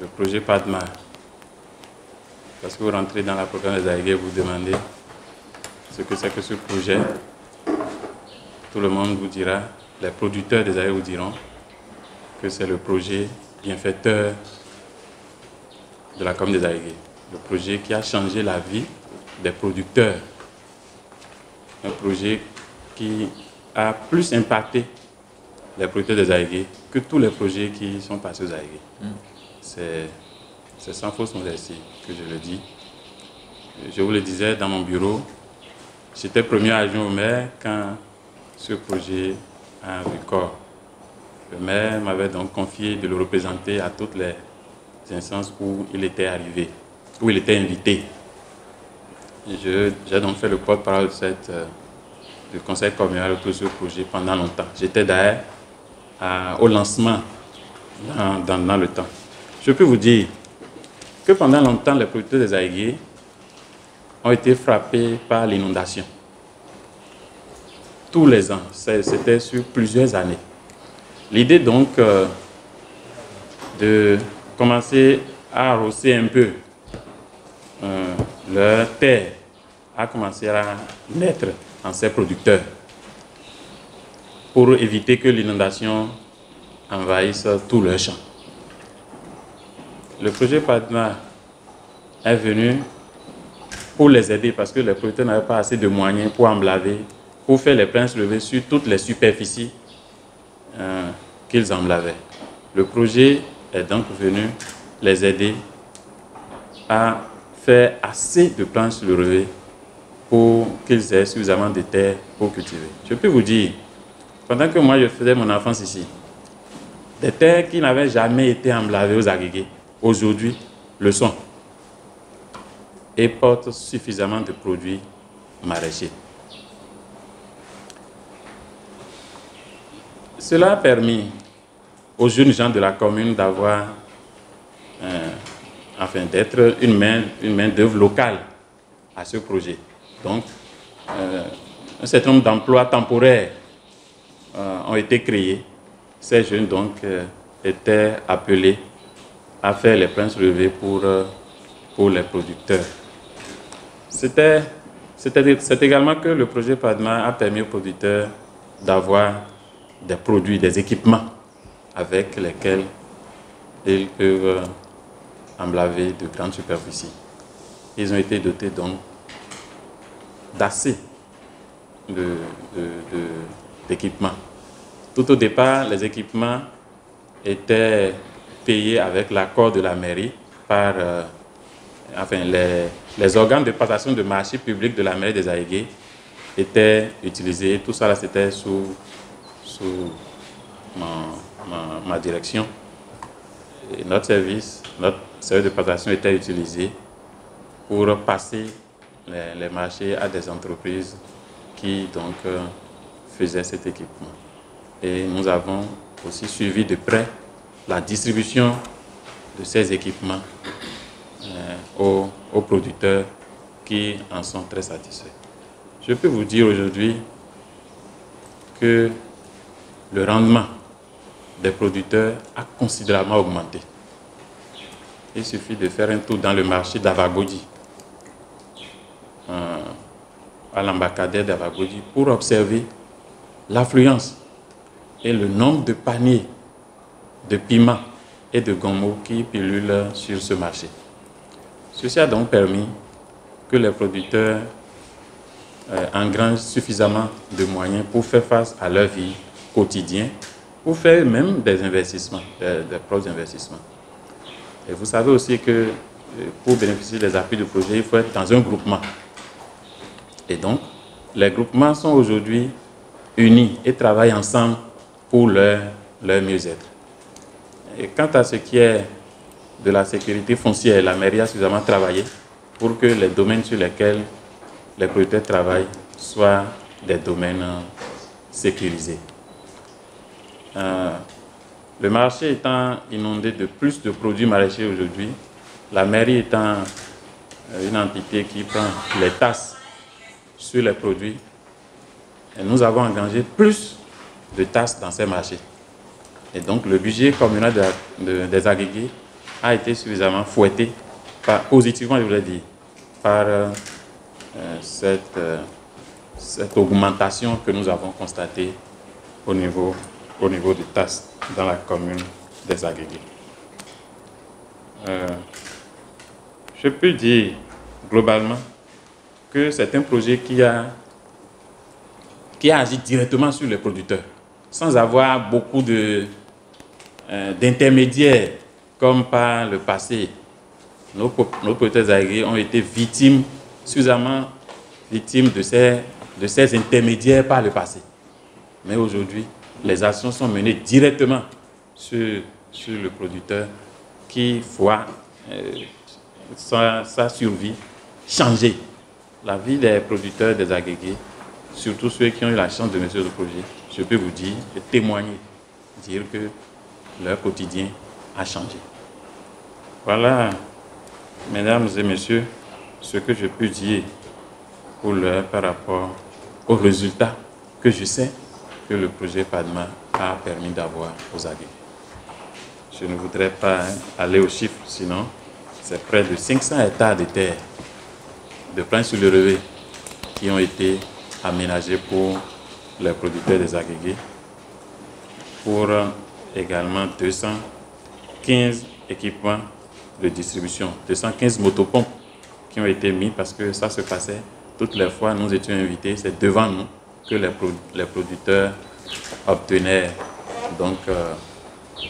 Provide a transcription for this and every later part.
le projet Padma. Parce que vous rentrez dans la programme des Aïgués, vous demandez ce que c'est que ce projet. Tout le monde vous dira, les producteurs des Aïgués vous diront que c'est le projet bienfaiteur de la commune des Aïgués. Le projet qui a changé la vie des producteurs. Un projet qui a plus impacté les producteurs des Aïgués que tous les projets qui sont passés aux Aïgués. C'est sans fausse modestie que je le dis. Je vous le disais dans mon bureau, j'étais premier adjoint au maire quand ce projet a vu corps. Le maire m'avait donc confié de le représenter à toutes les instances où il était arrivé, où il était invité. J'ai donc fait le porte-parole du conseil communal autour de ce projet pendant longtemps. J'étais d'ailleurs au lancement dans le temps. Je peux vous dire que pendant longtemps, les producteurs des Aïgués ont été frappés par l'inondation. Tous les ans, c'était sur plusieurs années. L'idée donc de commencer à arroser un peu leur terre a commencé à naître en ces producteurs pour éviter que l'inondation envahisse tout leur champ. Le projet Padma est venu pour les aider parce que les producteurs n'avaient pas assez de moyens pour emblaver, pour faire les pleins soulevés sur toutes les superficies qu'ils emblavaient. Le projet est donc venu les aider à faire assez de planches relevées pour qu'ils aient suffisamment de terre pour cultiver. Je peux vous dire, pendant que moi je faisais mon enfance ici, des terres qui n'avaient jamais été emblavées aux Aguégués, aujourd'hui le sont et portent suffisamment de produits maraîchers. Cela a permis aux jeunes gens de la commune d'avoir, d'être une main d'œuvre locale à ce projet. Donc, un certain nombre d'emplois temporaires ont été créés. Ces jeunes donc étaient appelés à faire les pleins soulevés pour les producteurs. C'est également que le projet Padma a permis aux producteurs d'avoir des produits, des équipements avec lesquels ils peuvent emblaver de grandes superficies. Ils ont été dotés donc d'assez d'équipements. Tout au départ, les équipements étaient payés avec l'accord de la mairie par les organes de passation de marché public de la mairie des Aïgués étaient utilisés. Tout ça, c'était sous ma direction. Et notre service de passation était utilisé pour passer les marchés à des entreprises qui donc faisaient cet équipement. Et nous avons aussi suivi de près la distribution de ces équipements aux producteurs qui en sont très satisfaits. Je peux vous dire aujourd'hui que le rendement des producteurs a considérablement augmenté. Il suffit de faire un tour dans le marché d'Avagodi, à l'embarcadère d'Avagodi, pour observer l'affluence et le nombre de paniers de piments et de gommo qui pullulent sur ce marché. Ceci a donc permis que les producteurs engrangent suffisamment de moyens pour faire face à leur vie quotidienne, pour faire même des investissements, des propres investissements. Et vous savez aussi que pour bénéficier des appuis du projet, il faut être dans un groupement. Et donc, les groupements sont aujourd'hui unis et travaillent ensemble pour leur mieux-être. Et quant à ce qui est de la sécurité foncière, la mairie a suffisamment travaillé pour que les domaines sur lesquels les producteurs travaillent soient des domaines sécurisés. Le marché étant inondé de plus de produits maraîchers aujourd'hui, la mairie étant une entité qui prend les tasses sur les produits, et nous avons engagé plus de tasses dans ces marchés. Et donc le budget communal des Aguégués a été suffisamment fouetté, positivement je voulais dire, par cette augmentation que nous avons constatée au niveau du TAS dans la commune des Agégués. Je peux dire globalement que c'est un projet qui a agi directement sur les producteurs, sans avoir beaucoup d'intermédiaires comme par le passé. Nos producteurs agricoles ont été suffisamment victimes de ces intermédiaires par le passé. Mais aujourd'hui, les actions sont menées directement sur le producteur qui voit sa survie changer. La vie des producteurs des Agégués, surtout ceux qui ont eu la chance de mener le projet, je peux vous dire, témoigner, dire que leur quotidien a changé. Voilà, mesdames et messieurs, ce que je peux dire pour l'heure par rapport aux résultats que je sais que le projet PADMA a permis d'avoir aux Agégués. Je ne voudrais pas aller aux chiffres, sinon c'est près de 500 hectares de terre de plein sur le relevé qui ont été aménagés pour les producteurs des Agégués, pour également 215 équipements de distribution, 215 motopompes qui ont été mis parce que ça se passait toutes les fois, nous étions invités, c'est devant nous que les producteurs obtenaient donc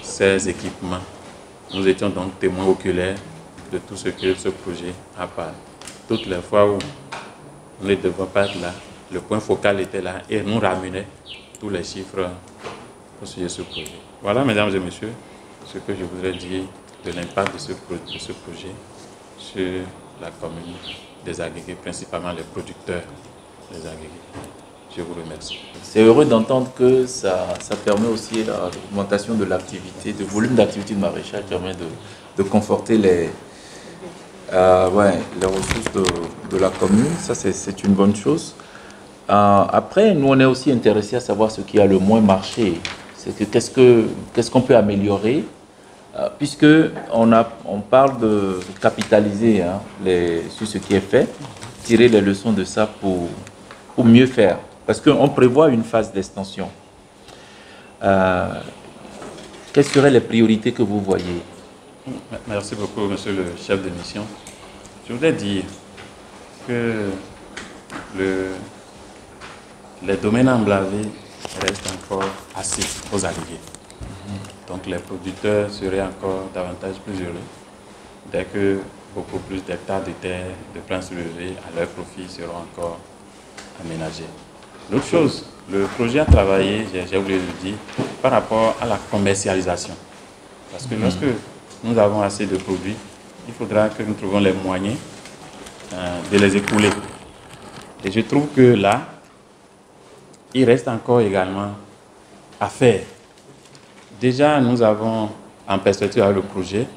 ces équipements. Nous étions donc témoins oculaires de tout ce que ce projet a parlé. Toutes les fois où nous ne devions pas être là, le point focal était là et nous ramenait tous les chiffres sur ce projet. Voilà, mesdames et messieurs, ce que je voudrais dire de l'impact de ce projet sur la commune des Agégués, principalement les producteurs des Agégués. Je vous remercie. C'est heureux d'entendre que ça permet aussi l'augmentation de l'activité, de volume d'activité de maraîchage, permet de conforter les ressources de la commune. Ça, c'est une bonne chose. Après, nous, on est aussi intéressés à savoir ce qui a le moins marché. Qu'est-ce qu'on peut améliorer, puisque on parle de capitaliser sur ce qui est fait, tirer les leçons de ça pour mieux faire. Parce qu'on prévoit une phase d'extension. Quelles seraient les priorités que vous voyez? Merci beaucoup, monsieur le chef de mission. Je voudrais dire que les domaines emblavés restent encore assez aux Agégués. Donc les producteurs seraient encore davantage plus heureux dès que beaucoup plus d'hectares de terre de plein soulevé à leur profit seront encore aménagés. L'autre chose, le projet a travaillé, j'ai oublié de le dire, par rapport à la commercialisation. Parce que lorsque nous avons assez de produits, il faudra que nous trouvions les moyens de les écouler. Et je trouve que là, il reste encore également à faire. Déjà, nous avons en perspective avec le projet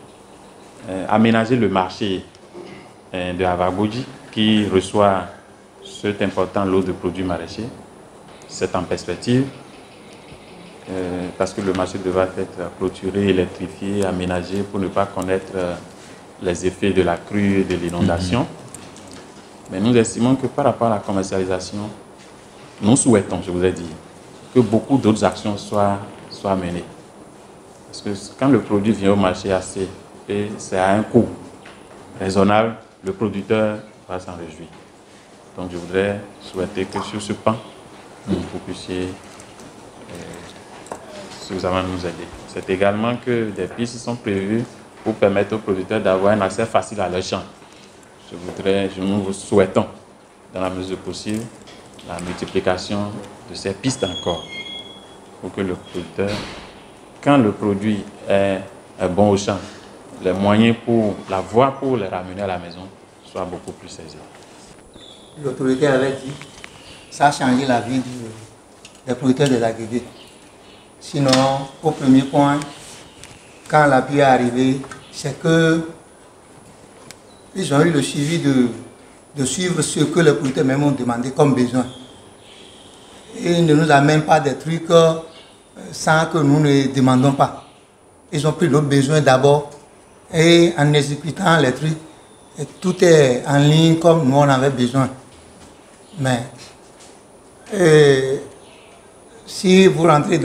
aménagé le marché de Avagodji qui reçoit cet important lot de produits maraîchers. C'est en perspective parce que le marché devra être clôturé, électrifié, aménagé pour ne pas connaître les effets de la crue et de l'inondation. Mais nous estimons que par rapport à la commercialisation, nous souhaitons, je vous ai dit, que beaucoup d'autres actions soient menées. Parce que quand le produit vient au marché assez, et c'est à un coût raisonnable, le producteur va s'en réjouir. Donc je voudrais souhaiter que sur ce pan, vous puissiez suffisamment nous aider. C'est également que des pistes sont prévues pour permettre aux producteurs d'avoir un accès facile à leurs champs. Nous vous souhaitons, dans la mesure possible, la multiplication de ces pistes encore, pour que le producteur, quand le produit est bon au champ, les moyens pour la voie pour les ramener à la maison soient beaucoup plus saisis. L'autorité avait dit ça a changé la vie des producteurs des Agégués. Sinon, au premier point, quand la pluie est arrivée, c'est que ils ont eu le suivi de suivre ce que les producteurs même ont demandé comme besoin. Et ils ne nous amènent pas des trucs sans que nous ne demandons pas. Ils ont pris nos besoins d'abord et en exécutant les trucs, et tout est en ligne comme nous on avait besoin. Mais si vous rentrez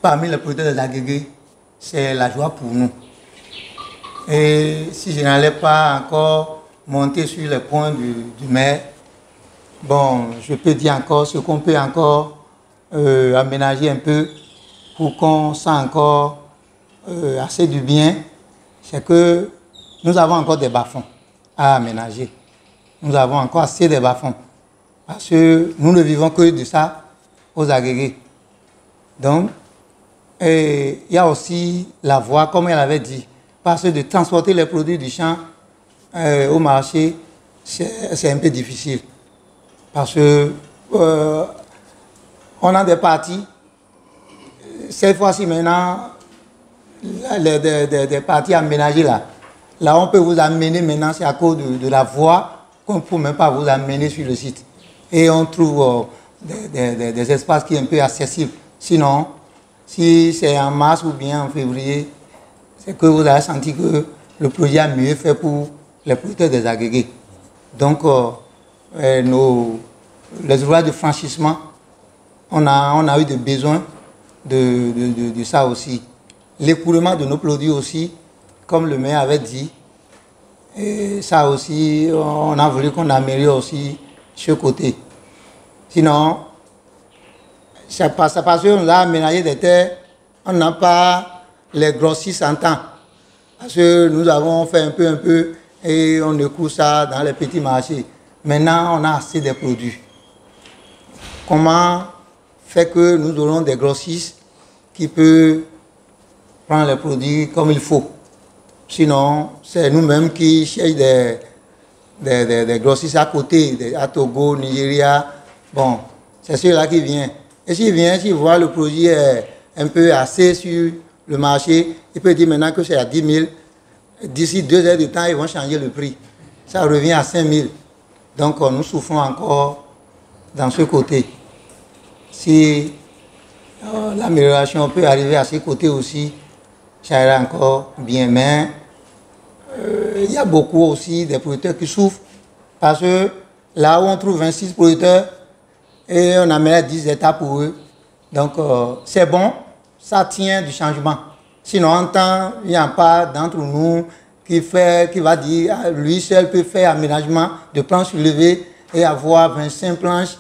parmi les producteurs de l'Agégué, c'est la joie pour nous. Et si je n'allais pas encore monter sur les points du maire, bon, je peux dire encore ce qu'on peut encore aménager un peu pour qu'on sente encore assez du bien, c'est que nous avons encore des bas-fonds à aménager. Nous avons encore assez de bas-fonds. Parce que nous ne vivons que de ça aux Agégués. Donc, il y a aussi la voie, comme elle avait dit, parce que de transporter les produits du champ au marché, c'est un peu difficile. Parce que on a des parties, cette fois-ci maintenant, des parties aménagées là. Là, on peut vous amener maintenant, c'est à cause de la voie qu'on ne peut même pas vous amener sur le site. Et on trouve des espaces qui sont un peu accessibles. Sinon, si c'est en mars ou bien en février, c'est que vous avez senti que le projet a mieux fait pour les producteurs des Agégués. Donc, les ouvrages de franchissement, on a eu des besoins de ça aussi. L'écoulement de nos produits aussi, comme le maire avait dit, et ça aussi, on a voulu qu'on améliore aussi ce côté. Sinon, c'est parce qu'on a aménagé des terres, on n'a pas les grossistes en temps. Parce que nous avons fait un peu, et on écoute ça dans les petits marchés. Maintenant, on a assez de produits. Comment faire que nous aurons des grossistes qui peuvent prendre les produits comme il faut? Sinon, c'est nous-mêmes qui cherchons des grossistes à côté, à Togo, Nigeria. Bon, c'est ceux-là qui viennent. Et s'ils viennent, s'ils voient le produit un peu assez sur le marché, ils peuvent dire maintenant que c'est à 10 000. D'ici 2 heures de temps, ils vont changer le prix. Ça revient à 5 000. Donc, nous souffrons encore dans ce côté. Si l'amélioration peut arriver à ce côté aussi, ça ira encore bien. Mais il y a beaucoup aussi des producteurs qui souffrent parce que là où on trouve 26 producteurs et on amène 10 hectares pour eux. Donc, c'est bon, ça tient du changement. Sinon, en temps, il n'y a pas d'entre nous qui va dire, lui seul peut faire aménagement de planches soulevées et avoir 25 planches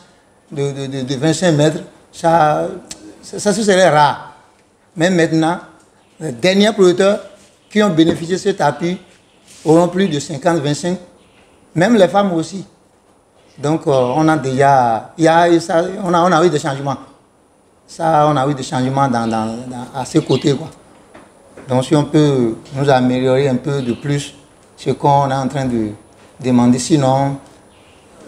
de 25 mètres. Ça serait rare. Mais maintenant, les derniers producteurs qui ont bénéficié de cet appui auront plus de 50-25, même les femmes aussi. Donc, on a déjà, on a eu des changements. Ça, on a eu des changements à ce côté, quoi. Donc, si on peut nous améliorer un peu de plus ce qu'on est en train de demander, sinon,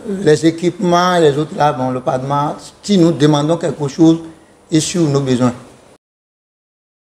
les équipements et les autres là, bon, le Parlement, si nous demandons quelque chose, est sur nos besoins.